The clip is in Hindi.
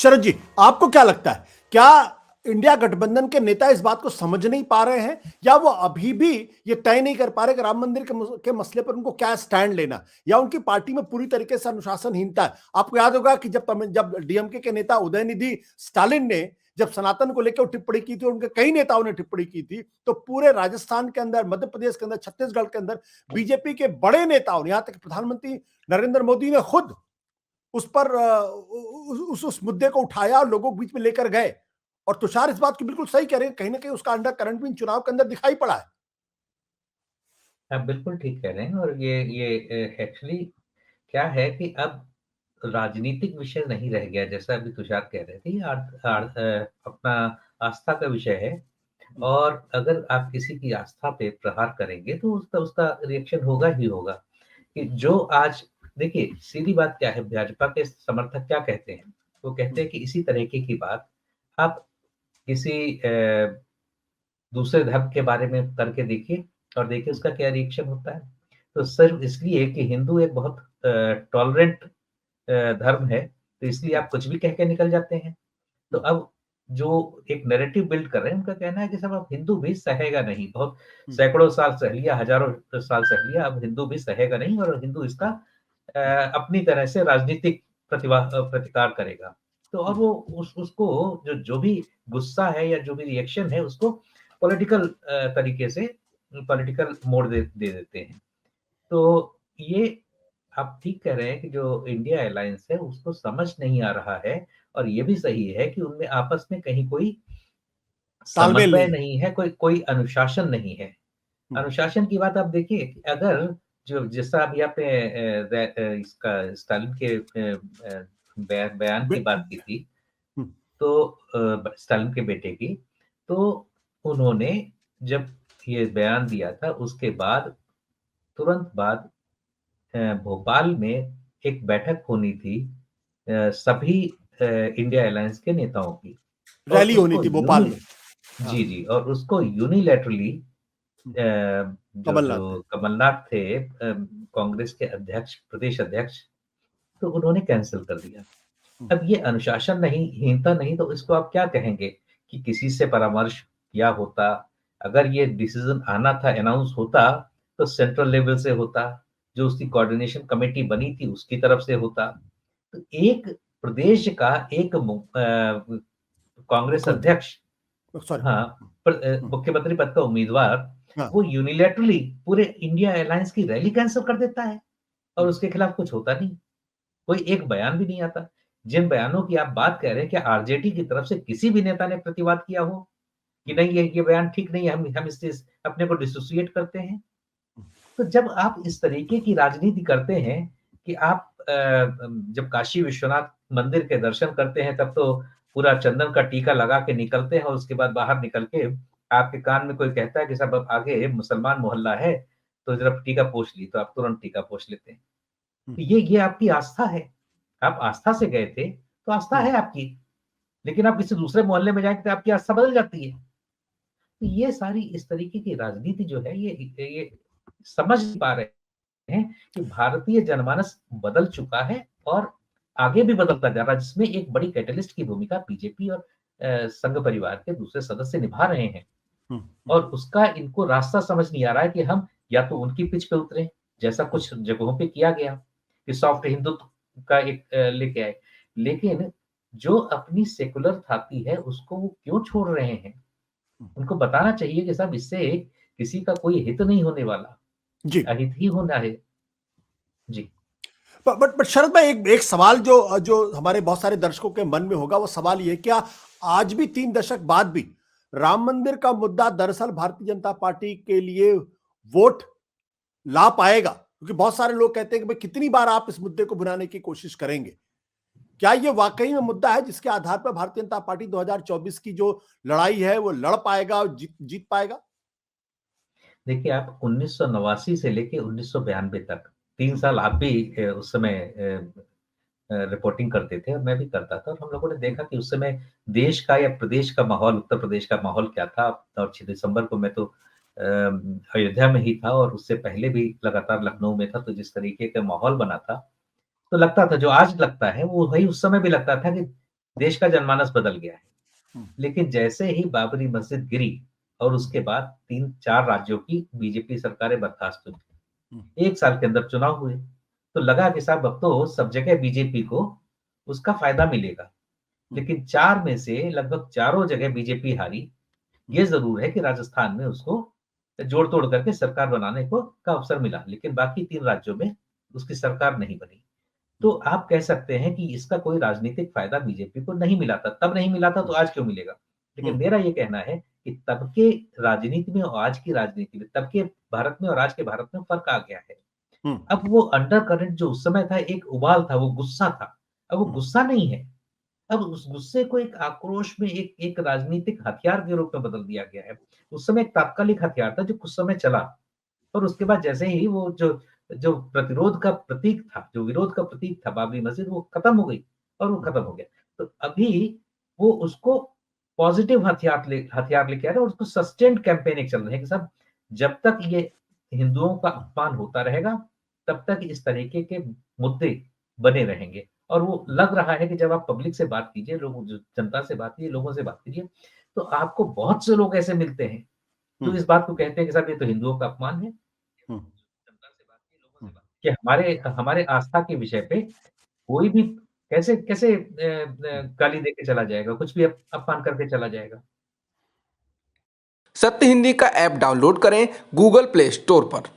शरद जी, आपको क्या लगता है, क्या इंडिया गठबंधन के नेता इस बात को समझ नहीं पा रहे हैं, या वो अभी भी ये तय नहीं कर पा रहे कि राम मंदिर के मसले पर उनको क्या स्टैंड लेना, या उनकी पार्टी में पूरी तरीके से अनुशासनहीनता है? आपको याद होगा कि जब डीएमके के नेता उदयनिधि स्टालिन ने जब सनातन को लेकर टिप्पणी की थी, उनके कई नेताओं ने टिप्पणी की थी, तो पूरे राजस्थान के अंदर, मध्य प्रदेश के अंदर, छत्तीसगढ़ के अंदर बीजेपी के बड़े नेताओं ने, यहां तक प्रधानमंत्री नरेंद्र मोदी ने खुद उस पर उस मुद्दे को उठाया और लोगों के बीच में लेकर गए। और तुषार इस बात की बिल्कुल सही कह रहे हैं, कहीं ना कहीं उसका अंडर करंट भी चुनाव के अंदर दिखाई पड़ा है। आप बिल्कुल ठीक कह रहे हैं। और ये एक्चुअली क्या है कि अब राजनीतिक विषय नहीं रह गया, जैसा अभी तुषार कह रहे थे। ये अपना आस्था का विषय है। और अगर आप किसी की आस्था पे प्रहार करेंगे तो उसका उसका रिएक्शन होगा ही होगा। कि जो आज देखिए, सीधी बात क्या है, भाजपा के समर्थक क्या कहते हैं? वो कहते हैं कि इसी तरीके की बात आप किसी दूसरे धर्म के बारे में करके देखिए, और देखिए उसका क्या रिएक्शन होता है। तो सिर्फ इसलिए कि हिंदू एक बहुत टॉलरेंट धर्म है, तो इसलिए आप कुछ भी कह के निकल जाते हैं। तो अब जो एक नैरेटिव बिल्ड कर रहे हैं, उनका कहना है कि साहब अब हिंदू भी सहेगा नहीं। बहुत सैकड़ों साल सह लिया, हजारों साल सह लिया, अब हिंदू भी सहेगा नहीं, और हिंदू इसका अपनी तरह से राजनीतिक प्रतिकार करेगा। तो अब वो उसको जो भी गुस्सा है या जो भी रिएक्शन है, उसको पॉलिटिकल तरीके से पॉलिटिकल मोड़ दे देते हैं। तो ये आप ठीक कह रहे हैं कि जो इंडिया अलायंस है उसको समझ नहीं आ रहा है। और ये भी सही है कि उनमें आपस में कहीं कोई तालमेल समन्वय नहीं। नहीं है, कोई अनुशासन नहीं है। अनुशासन की बात आप देखिए कि अगर जो जैसा अभी आपने इसका स्टालिन के बयान की बे- बात की थी, तो स्टालिन के बेटे की, तो उन्होंने जब ये बयान दिया था, उसके बाद तुरंत बाद भोपाल में एक बैठक होनी थी सभी इंडिया अलायंस के नेताओं की। और रैली होनी उसको थी भोपाल यूनि में। हाँ। जी, जी, और उसको यूनिलैटरली जो कमलनाथ जो है। कमलनाथ थे, कांग्रेस के अध्यक्ष, प्रदेश अध्यक्ष, तो उन्होंने कैंसल कर दिया। अब ये अनुशासन नहीं, हीनता नहीं, तो इसको आप क्या कहेंगे? कि किसी से परामर्श किया होता, अगर ये डिसीजन आना था, अनाउंस होता, तो सेंट्रल लेवल से होता, जो उसकी कोऑर्डिनेशन कमेटी बनी थी उसकी तरफ से होता। तो एक प्रदेश का एक कांग्रेस मुख्यमंत्री। अध्यक्ष, सॉरी। हाँ, मुख्यमंत्री पद का उम्मीदवार, हाँ। वो यूनिलैटरली पूरे इंडिया अलायंस की रैली कैंसल कर देता है, और उसके खिलाफ कुछ होता नहीं, कोई एक बयान भी नहीं आता। जिन बयानों की आप बात कर रहे हैं, क्या आरजेडी की तरफ से किसी भी नेता ने प्रतिवाद किया हो कि नहीं, ये बयान ठीक नहीं है, हम इससे अपने को डिसोसिएट करते हैं? तो जब आप इस तरीके की राजनीति करते हैं कि आप जब काशी विश्वनाथ मंदिर के दर्शन करते हैं, तब तो पूरा चंदन का टीका लगा के निकलते हैं, और उसके बाद बाहर निकल के आपके कान में कोई कहता है कि साहब अब आगे मुसलमान मोहल्ला है, तो जरा टीका पोंछ ली, तो आप तुरंत टीका पोंछ लेते हैं। तो ये आपकी आस्था है। आप आस्था से गए थे, तो आस्था है आपकी। लेकिन आप किसी दूसरे मोहल्ले में जाएँगे तो आपकी आस्था बदल जाती है। तो ये सारी इस तरीके की राजनीति जो है, ये समझ नहीं पा रहे हैं कि भारतीय जनमानस बदल चुका है, और आगे भी बदलता जा रहा है, जिसमें एक बड़ी कैटलिस्ट की भूमिका बीजेपी और संघ परिवार के दूसरे सदस्य निभा रहे हैं। और उसका इनको रास्ता समझ नहीं आ रहा है कि हम या तो उनकी पिच पे उतरें, जैसा कुछ जगहों पे किया गया, कि सॉफ्ट हिंदुत्व का एक लेके आए। लेकिन जो अपनी सेकुलर थाती है, उसको वो क्यों छोड़ रहे हैं? उनको बताना चाहिए कि साहब इससे किसी का कोई हित नहीं होने वाला, जी। अहित ही होना है। जी। बट शरद भाई, एक एक सवाल जो जो हमारे बहुत सारे दर्शकों के मन में होगा, वो सवाल ये, क्या आज भी 3 दशक बाद भी राम मंदिर का मुद्दा दरअसल भारतीय जनता पार्टी के लिए वोट ला पाएगा? क्योंकि बहुत सारे लोग कहते हैं कि भाई कितनी बार आप इस मुद्दे को भुनाने की कोशिश करेंगे। क्या ये वाकई में मुद्दा है जिसके आधार पर भारतीय जनता पार्टी 2024 की जो लड़ाई है वो लड़ पाएगा और जीत पाएगा? देखिए, आप 1989 से लेके 1992 तक 3 साल आप भी उस समय रिपोर्टिंग करते थे, और मैं भी करता था, और हम लोगों ने देखा कि उस समय देश का या प्रदेश का माहौल, उत्तर प्रदेश का माहौल क्या था। और 6 दिसंबर को मैं तो अयोध्या में ही था, और उससे पहले भी लगातार लखनऊ में था। तो जिस तरीके का माहौल बना था, तो लगता था, जो आज लगता है वो वही उस समय भी लगता था कि देश का जनमानस बदल गया है। हम्म, लेकिन जैसे ही बाबरी मस्जिद गिरी और उसके बाद 3-4 राज्यों की बीजेपी सरकारें बर्खास्त हुई। हम्म, 1 साल के अंदर चुनाव हुए। तो लगा कि साहब अब तो सब जगह बीजेपी को उसका फ़ायदा मिलेगा। हम्म, लेकिन 4 में से लगभग चारों जगह बीजेपी हारी। ये ज़रूर है कि राजस्थान में उसको जोड़-तोड़ करके सरकार बनाने को का अवसर मिला, लेकिन बाकी 3 राज्यों में उसकी सरकार नहीं बनी। तो हम्म, आप कह सकते हैं कि इसका कोई राजनीतिक फ़ायदा बीजेपी को नहीं मिला था, तब नहीं मिला था तो आज क्यों मिलेगा? लेकिन हम्म, मेरा ये कहना है कि तब के राजनीति में और आज की राजनीति में, तब के भारत में और आज के भारत में फ़र्क आ गया है। हम्म, अब वो अंडरकरेंट जो उस समय था, एक उबाल था, वो गुस्सा था। अब वो हम्म, गुस्सा नहीं है। अब उस गुस्से को एक आक्रोश में एक एक राजनीतिक हथियार के रूप में बदल दिया गया है। उस समय एक तात्कालिक हथियार था जो कुछ समय चला और उसके बाद जैसे ही वो जो जो प्रतिरोध का प्रतीक था, जो विरोध का प्रतीक था बाबरी मस्जिद वो खत्म हो गई और वो खत्म हो गया। तो अभी वो उसको पॉज़िटिव हथियार लेके आ रहे हैं और उसको सस्टेन्ड कैंपेन एक चल रही है कि साहब जब तक ये हिंदुओं का अपमान होता रहेगा, तब तक इस तरीके के मुद्दे बने रहेंगे। और वो लग रहा है कि जब आप पब्लिक से बात कीजिए, लोग जो जनता से बात कीजिए, लोगों से बात कीजिए, तो आपको बहुत से लोग ऐसे मिलते हैं, जो हम्म, इस बात को कहते हैं कि साहब ये तो हिंदुओं का अपमान है। हम्म, जनता से बात कीजिए, लोगों से हम्म। बात कि हमारे हमारे आस्था के विषय पे कोई भी कैसे कैसे गाली देके चला जाएगा, कुछ भी अपमान करके चला जाएगा। सत्य हिंदी का ऐप डाउनलोड करें गूगल प्ले स्टोर पर।